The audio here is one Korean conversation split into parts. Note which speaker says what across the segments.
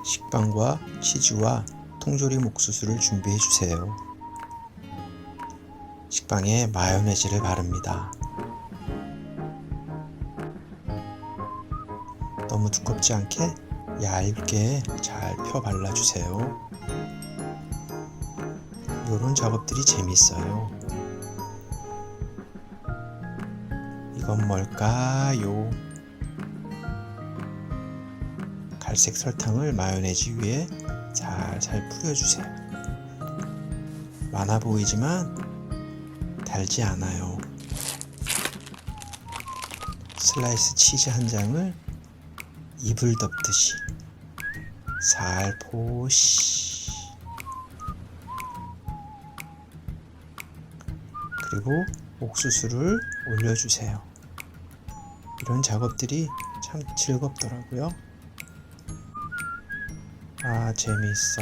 Speaker 1: 식빵과 치즈와 통조림 옥수수를 준비해 주세요. 식빵에 마요네즈를 바릅니다. 너무 두껍지 않게 얇게 잘 펴 발라주세요. 이런 작업들이 재밌어요. 이건 뭘까요? 갈색 설탕을 마요네즈 위에 살살 뿌려주세요. 많아 보이지만 달지 않아요. 슬라이스 치즈 한 장을 이불 덮듯이 살포시, 그리고 옥수수를 올려주세요. 이런 작업들이 참 즐겁더라고요. 아, 재미있어.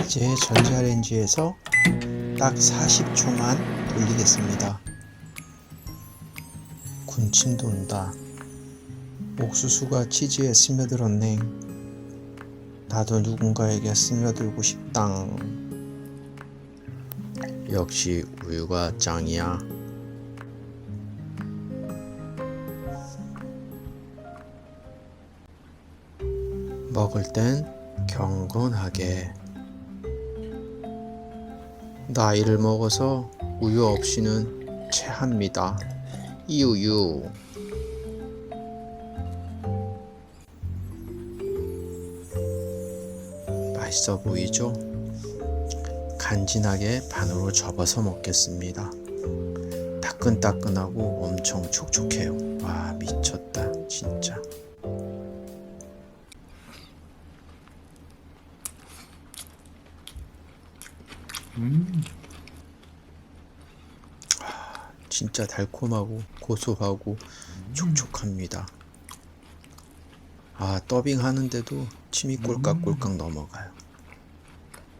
Speaker 1: 이제 전자레인지에서 딱 40초만 돌리겠습니다. 군침 돈다. 옥수수가 치즈에 스며들었네. 나도 누군가에게 스며들고 싶당. 역시 우유가 짱이야. 먹을 땐 경건하게. 나이를 먹어서 우유 없이는 체합니다. 이우유. 맛있어 보이죠? 간지나게 반으로 접어서 먹겠습니다. 따끈따끈하고 엄청 촉촉해요. 와, 미쳤다 진짜. 진짜 달콤하고 고소하고 촉촉합니다. 아, 더빙 하는데도 침이 꼴깍꼴깍 넘어가요.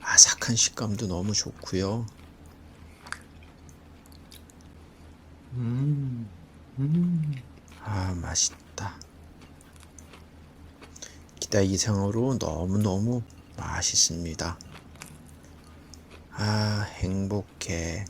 Speaker 1: 아삭한 식감도 너무 좋고요. 아, 맛있다. 기대 이상으로 너무너무 맛있습니다. 아, 행복해.